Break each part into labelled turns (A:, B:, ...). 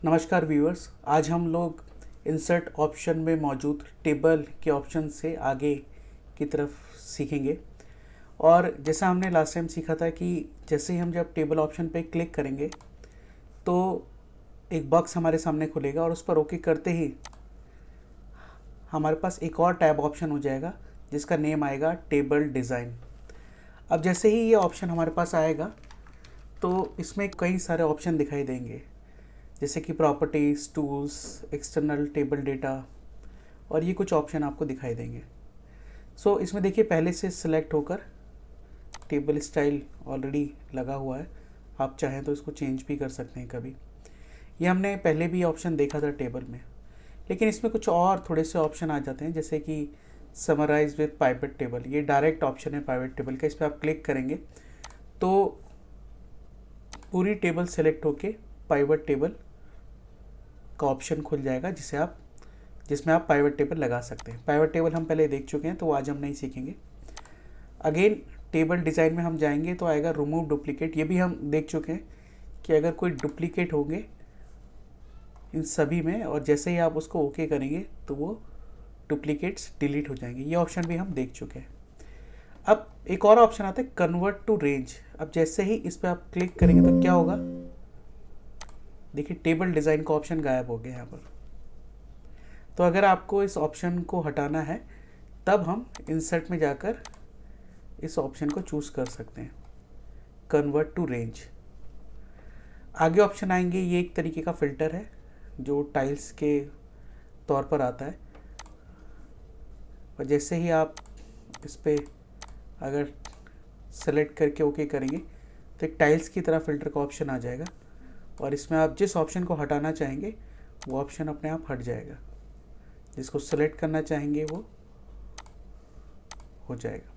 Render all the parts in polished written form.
A: नमस्कार व्यूअर्स। आज हम लोग इंसर्ट ऑप्शन में मौजूद टेबल के ऑप्शन से आगे की तरफ सीखेंगे। और जैसा हमने लास्ट टाइम सीखा था कि जैसे ही हम जब टेबल ऑप्शन पे क्लिक करेंगे तो एक बॉक्स हमारे सामने खुलेगा और उस पर ओके करते ही हमारे पास एक और टैब ऑप्शन हो जाएगा जिसका नेम आएगा टेबल डिज़ाइन। अब जैसे ही ये ऑप्शन हमारे पास आएगा तो इसमें कई सारे ऑप्शन दिखाई देंगे, जैसे कि properties, tools, external table data, और ये कुछ ऑप्शन आपको दिखाई देंगे। सो इसमें देखिए पहले से सिलेक्ट होकर टेबल स्टाइल ऑलरेडी लगा हुआ है। आप चाहें तो इसको चेंज भी कर सकते हैं कभी। ये हमने पहले भी ऑप्शन देखा था टेबल में, लेकिन इसमें कुछ और थोड़े से ऑप्शन आ जाते हैं, जैसे कि समराइज विद पाइवट टेबल। ये डायरेक्ट ऑप्शन है पाइवट टेबल का। इस पर आप क्लिक करेंगे तो पूरी टेबल सेलेक्ट होके पाइवट टेबल का ऑप्शन खुल जाएगा जिसमें आप पाइवट टेबल लगा सकते हैं। पाइवट टेबल हम पहले देख चुके हैं तो आज हम नहीं सीखेंगे। अगेन टेबल डिज़ाइन में हम जाएंगे तो आएगा रिमूव डुप्लीकेट। ये भी हम देख चुके हैं कि अगर कोई डुप्लीकेट होंगे इन सभी में और जैसे ही आप उसको ओके करेंगे तो वो डुप्लीकेट्स डिलीट हो जाएंगे। ये ऑप्शन भी हम देख चुके हैं। अब एक और ऑप्शन आता है कन्वर्ट टू रेंज। अब जैसे ही इस पर आप क्लिक करेंगे तो क्या होगा, देखिए टेबल डिज़ाइन का ऑप्शन गायब हो गया यहाँ पर। तो अगर आपको इस ऑप्शन को हटाना है तब हम इंसर्ट में जाकर इस ऑप्शन को चूज़ कर सकते हैं, कन्वर्ट टू रेंज। आगे ऑप्शन आएंगे, ये एक तरीके का फ़िल्टर है जो टाइल्स के तौर पर आता है। और जैसे ही आप इस पर अगर सेलेक्ट करके ओके करेंगे तो एक टाइल्स की तरह फ़िल्टर का ऑप्शन आ जाएगा और इसमें आप जिस ऑप्शन को हटाना चाहेंगे वो ऑप्शन अपने आप हट जाएगा। जिसको सेलेक्ट करना चाहेंगे वो हो जाएगा।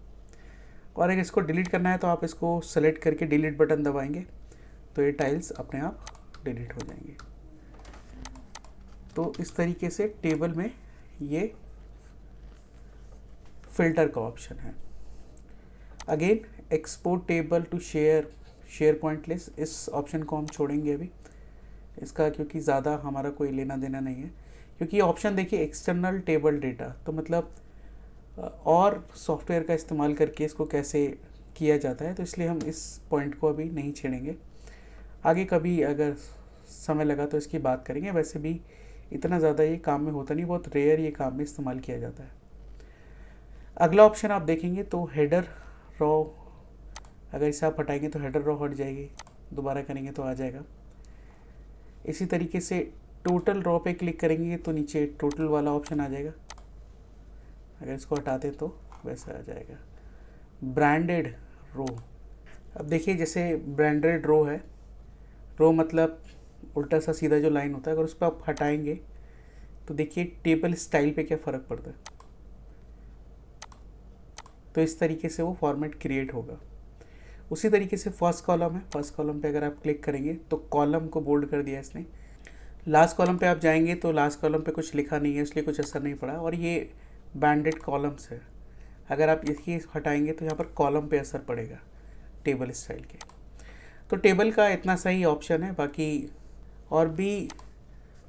A: और अगर इसको डिलीट करना है तो आप इसको सेलेक्ट करके डिलीट बटन दबाएंगे तो ये टाइल्स अपने आप डिलीट हो जाएंगे। तो इस तरीके से टेबल में ये फिल्टर का ऑप्शन है। Again export table to SharePoint list, इस ऑप्शन को हम छोड़ेंगे अभी इसका, क्योंकि ज़्यादा हमारा कोई लेना देना नहीं है। क्योंकि ये ऑप्शन देखिए एक्सटर्नल टेबल डेटा, तो मतलब और सॉफ्टवेयर का इस्तेमाल करके इसको कैसे किया जाता है, तो इसलिए हम इस पॉइंट को अभी नहीं छेड़ेंगे। आगे कभी अगर समय लगा तो इसकी बात करेंगे। वैसे भी इतना ज़्यादा ये काम में होता नहीं, बहुत रेयर ये काम में इस्तेमाल किया जाता है। अगला ऑप्शन आप देखेंगे तो हेडर रॉ। अगर इसे आप हटाएंगे तो हेडर रॉ हट जाएगी, दोबारा करेंगे तो आ जाएगा। इसी तरीके से टोटल रॉ पे क्लिक करेंगे तो नीचे टोटल वाला ऑप्शन आ जाएगा। अगर इसको हटाते तो वैसा आ जाएगा। ब्रांडेड रो, अब देखिए जैसे ब्रांडेड रो है, रो मतलब उल्टा सा सीधा जो लाइन होता है, अगर उस पर आप हटाएंगे तो देखिए टेबल स्टाइल पे क्या फ़र्क पड़ता है। तो इस तरीके से वो फॉर्मेट क्रिएट होगा। उसी तरीके से फर्स्ट कॉलम है, फर्स्ट कॉलम पे अगर आप क्लिक करेंगे तो कॉलम को बोल्ड कर दिया इसने। लास्ट कॉलम पे आप जाएंगे तो लास्ट कॉलम पे कुछ लिखा नहीं है, इसलिए कुछ असर नहीं पड़ा। और ये बैंडेड कॉलम्स है, अगर आप इसकी हटाएंगे तो यहाँ पर कॉलम पे असर पड़ेगा टेबल स्टाइल के। तो टेबल का इतना सही ऑप्शन है। बाकी और भी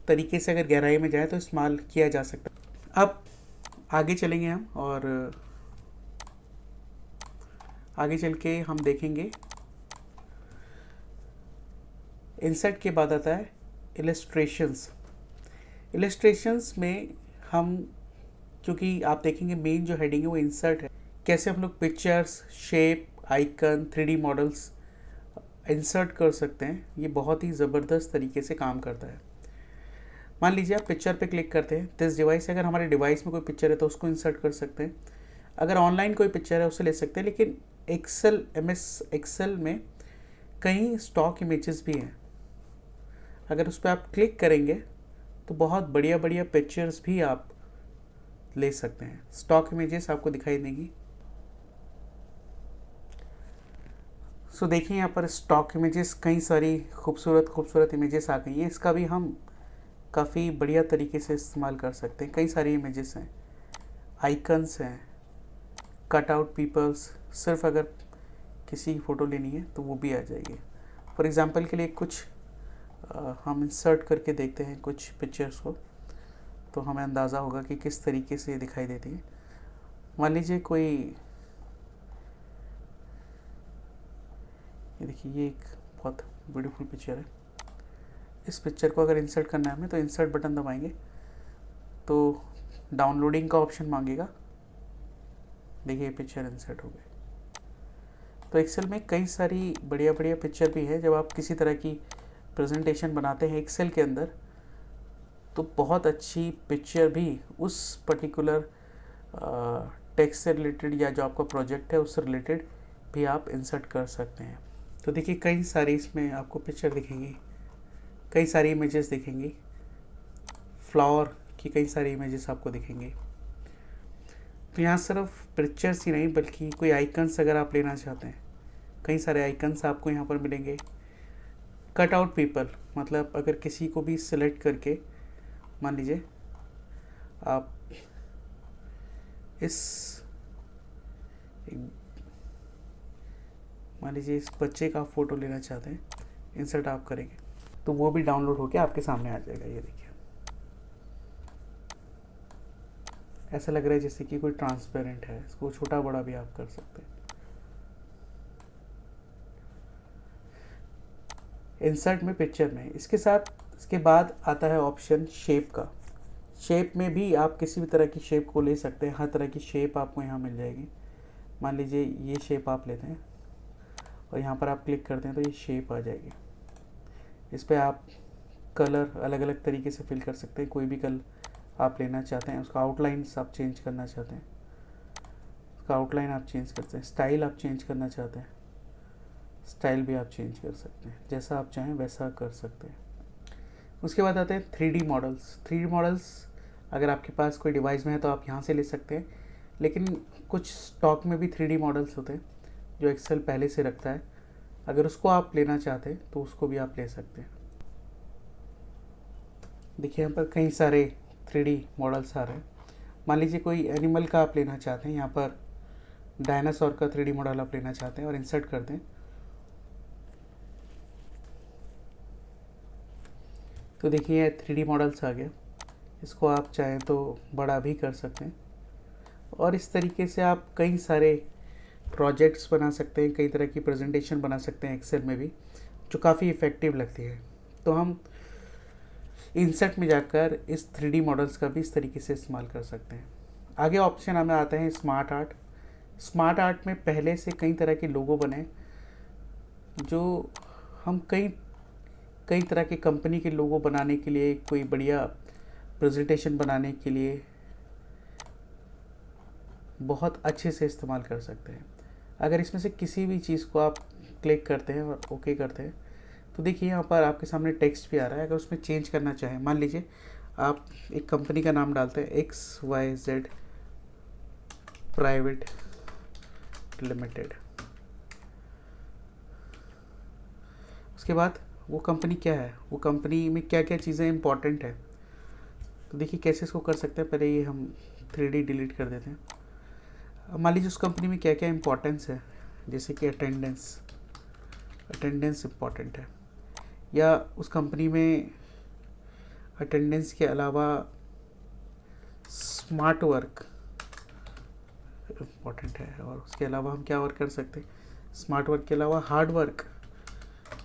A: तरीके से अगर गहराई में जाए तो इस्तेमाल किया जा सकता है। अब आगे चलेंगे हम और आगे चल के हम देखेंगे इंसर्ट के बाद आता है इलस्ट्रेशंस। इलस्ट्रेशंस में हम, क्योंकि आप देखेंगे मेन जो हेडिंग है वो इंसर्ट है, कैसे हम लोग pictures, shape, icon, 3D models insert कर सकते हैं। ये बहुत ही ज़बरदस्त तरीके से काम करता है। मान लीजिए आप पिक्चर पे क्लिक करते हैं, दिस डिवाइस, अगर हमारे डिवाइस में कोई पिक्चर है तो उसको इंसर्ट कर सकते हैं। अगर ऑनलाइन कोई पिक्चर है उसे ले सकते हैं। लेकिन MS एक्सेल में कई स्टॉक इमेजेस भी हैं। अगर उस पर आप क्लिक करेंगे तो बहुत बढ़िया बढ़िया पिक्चर्स भी आप ले सकते हैं। स्टॉक इमेजेस आपको दिखाई देंगी। सो देखिए यहाँ पर स्टॉक इमेजेस, कई सारी खूबसूरत खूबसूरत इमेजेस आ गई हैं। इसका भी हम काफ़ी बढ़िया तरीके से इस्तेमाल कर सकते हैं। कई सारी इमेजेस हैं, आइकन्स हैं, कट आउट पीपल्स, सिर्फ अगर किसी की फ़ोटो लेनी है तो वो भी आ जाएगी। फॉर एग्ज़ाम्पल के लिए कुछ हम इंसर्ट करके देखते हैं कुछ पिक्चर्स को, तो हमें अंदाज़ा होगा कि किस तरीके से ये दिखाई देती है। मान लीजिए कोई, ये देखिए ये एक बहुत ब्यूटीफुल पिक्चर है। इस पिक्चर को अगर इंसर्ट करना है हमें तो इंसर्ट बटन दबाएंगे तो डाउनलोडिंग का ऑप्शन मांगेगा। देखिए पिक्चर इंसर्ट हो गई। तो एक्सेल में कई सारी बढ़िया बढ़िया पिक्चर भी है। जब आप किसी तरह की प्रेजेंटेशन बनाते हैं एक्सेल के अंदर, तो बहुत अच्छी पिक्चर भी उस पर्टिकुलर टेक्स्ट से रिलेटेड या जो आपका प्रोजेक्ट है उससे रिलेटेड भी आप इंसर्ट कर सकते हैं। तो देखिए कई सारी इसमें आपको पिक्चर दिखेंगी, कई सारी इमेजेस दिखेंगी, फ्लावर की कई सारी इमेजेस आपको दिखेंगी। तो यहाँ सिर्फ पिक्चर्स ही नहीं बल्कि कोई आइकन्स अगर आप लेना चाहते हैं, कई सारे आइकन्स आपको यहाँ पर मिलेंगे। कट आउट पीपल, मतलब अगर किसी को भी सिलेक्ट करके, मान लीजिए आप मान लीजिए इस बच्चे का फ़ोटो लेना चाहते हैं, इंसर्ट आप करेंगे तो वो भी डाउनलोड होके आपके सामने आ जाएगा। ये देखिए ऐसा लग रहा है जैसे कि कोई ट्रांसपेरेंट है, इसको छोटा बड़ा भी आप कर सकते हैं। इंसर्ट में पिक्चर में इसके साथ इसके बाद आता है ऑप्शन शेप का। शेप में भी आप किसी भी तरह की शेप को ले सकते हैं, हर तरह की शेप आपको यहाँ मिल जाएगी। मान लीजिए ये शेप आप लेते हैं और यहाँ पर आप क्लिक करते हैं तो ये शेप आ जाएगी। इस पर आप कलर अलग अलग तरीके से फिल कर सकते हैं। कोई भी कलर आप लेना चाहते हैं, उसका आउटलाइंस आप चेंज करना चाहते हैं, उसका आउटलाइन आप चेंज करते हैं। स्टाइल आप चेंज करना चाहते हैं, स्टाइल भी आप चेंज कर सकते हैं। जैसा आप चाहें वैसा कर सकते हैं। उसके बाद आते हैं 3D मॉडल्स। 3D मॉडल्स अगर आपके पास कोई डिवाइस में है तो आप यहाँ से ले सकते हैं, लेकिन कुछ स्टॉक में भी 3D मॉडल्स होते हैं जो एक्सेल पहले से रखता है। अगर उसको आप लेना चाहते हैं तो उसको भी आप ले सकते हैं। देखिए यहाँ पर कई सारे 3D मॉडल्स आ रहे हैं। मान लीजिए कोई एनिमल का आप लेना चाहते हैं, यहाँ पर डायनासोर का 3D मॉडल आप लेना चाहते हैं और इंसर्ट कर दें तो देखिए ये 3D मॉडल्स आ गया। इसको आप चाहें तो बड़ा भी कर सकते हैं और इस तरीके से आप कई सारे प्रोजेक्ट्स बना सकते हैं, कई तरह की प्रेजेंटेशन बना सकते हैं एक्सेल में भी, जो काफ़ी इफ़ेक्टिव लगती है। तो हम इंसर्ट में जाकर इस 3D मॉडल्स का भी इस तरीके से इस्तेमाल कर सकते हैं। आगे ऑप्शन हमें आते हैं स्मार्ट आर्ट। स्मार्ट आर्ट में पहले से कई तरह के लोगो बने, जो हम कई कई तरह के कंपनी के लोगो बनाने के लिए, कोई बढ़िया प्रेजेंटेशन बनाने के लिए बहुत अच्छे से इस्तेमाल कर सकते हैं। अगर इसमें से किसी भी चीज़ को आप क्लिक करते हैं और ओके करते हैं तो देखिए यहाँ पर आपके सामने टेक्स्ट भी आ रहा है। अगर उसमें चेंज करना चाहें, मान लीजिए आप एक कंपनी का नाम डालते हैं XYZ प्राइवेट लिमिटेड। उसके बाद वो कंपनी क्या है, वो कंपनी में क्या क्या चीज़ें इंपॉर्टेंट है, तो देखिए कैसे इसको कर सकते हैं। पहले ये हम 3D डिलीट कर देते हैं। अब मान लीजिए उस कंपनी में क्या क्या इंपॉर्टेंस है, जैसे कि अटेंडेंस इम्पॉर्टेंट है, या उस कंपनी में अटेंडेंस के अलावा स्मार्ट वर्क इम्पॉर्टेंट है। और उसके अलावा हम क्या और कर सकते हैं, स्मार्ट वर्क के अलावा हार्ड वर्क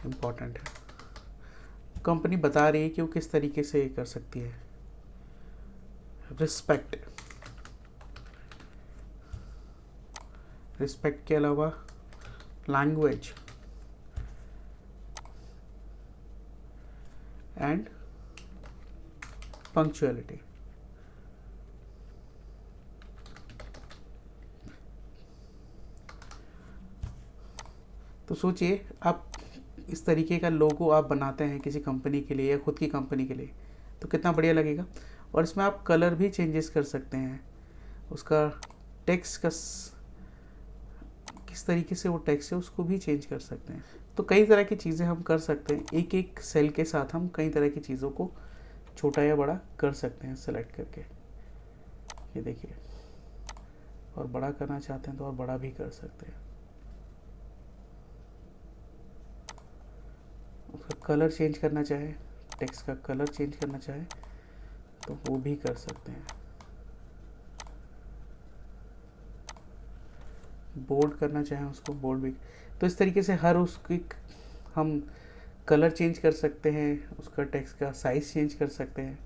A: इम्पॉर्टेंट है। कंपनी बता रही है कि वो किस तरीके से कर सकती है। रिस्पेक्ट के अलावा लैंग्वेज एंड पंक्चुअलिटी। तो सोचिए आप इस तरीके का लोगो आप बनाते हैं किसी कंपनी के लिए या खुद की कंपनी के लिए, तो कितना बढ़िया लगेगा। और इसमें आप कलर भी चेंजेस कर सकते हैं, उसका टेक्स्ट का किस तरीके से वो टेक्स्ट है उसको भी चेंज कर सकते हैं। तो कई तरह की चीज़ें हम कर सकते हैं। एक एक सेल के साथ हम कई तरह की चीज़ों को छोटा या बड़ा कर सकते हैं सेलेक्ट करके। ये देखिए, और बड़ा करना चाहते हैं तो और बड़ा भी कर सकते हैं। उसका कलर चेंज करना चाहे, टेक्स्ट का कलर चेंज करना चाहे तो वो भी कर सकते हैं। बोल्ड करना चाहें उसको बोल्ड भी। तो इस तरीके से हर उसकी हम कलर चेंज कर सकते हैं, उसका टेक्स्ट का साइज़ चेंज कर सकते हैं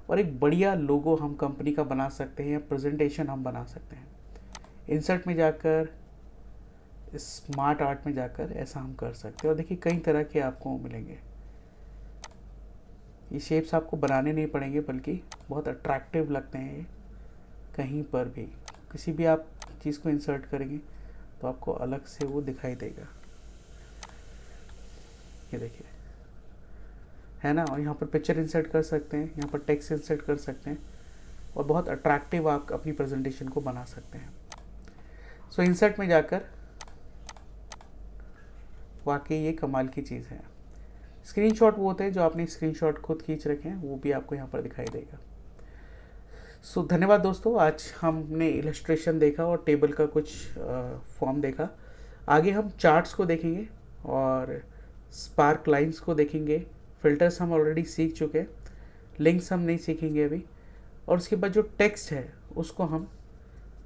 A: और एक बढ़िया लोगो हम कंपनी का बना सकते हैं या प्रेजेंटेशन हम बना सकते हैं। इंसर्ट में जाकर, स्मार्ट आर्ट में जाकर ऐसा हम कर सकते हैं। और देखिए कई तरह के आपको मिलेंगे। ये शेप्स आपको बनाने नहीं पड़ेंगे बल्कि बहुत अट्रैक्टिव लगते हैं ये। कहीं पर भी किसी भी आप चीज़ को इंसर्ट करेंगे तो आपको अलग से वो दिखाई देगा। ये देखिए, है ना। और यहाँ पर पिक्चर इंसर्ट कर सकते हैं, यहाँ पर टेक्स्ट इंसर्ट कर सकते हैं और बहुत अट्रैक्टिव आप अपनी प्रेजेंटेशन को बना सकते हैं। सो इंसर्ट में जाकर वाकई ये कमाल की चीज़ है। स्क्रीनशॉट वो होते हैं जो आपने स्क्रीनशॉट खुद खींच रखे हैं, वो भी आपको यहाँ पर दिखाई देगा। सो धन्यवाद दोस्तों, आज हमने इलस्ट्रेशन देखा और टेबल का कुछ फॉर्म देखा। आगे हम चार्ट्स को देखेंगे और स्पार्क लाइंस को देखेंगे। फिल्टर्स हम ऑलरेडी सीख चुके हैं, लिंक्स हम नहीं सीखेंगे अभी। और उसके बाद जो टेक्स्ट है उसको हम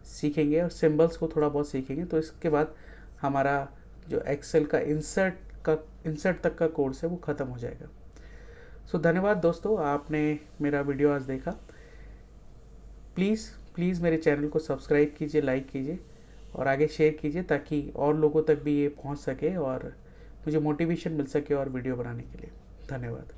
A: सीखेंगे और सिंबल्स को थोड़ा बहुत सीखेंगे। तो इसके बाद हमारा जो एक्सेल का इंसर्ट तक का कोर्स है वो ख़त्म हो जाएगा। सो धन्यवाद दोस्तों, आपने मेरा वीडियो आज देखा। प्लीज़ मेरे चैनल को सब्सक्राइब कीजिए, लाइक कीजिए और आगे शेयर कीजिए ताकि और लोगों तक भी ये पहुंच सके और मुझे मोटिवेशन मिल सके और वीडियो बनाने के लिए। धन्यवाद।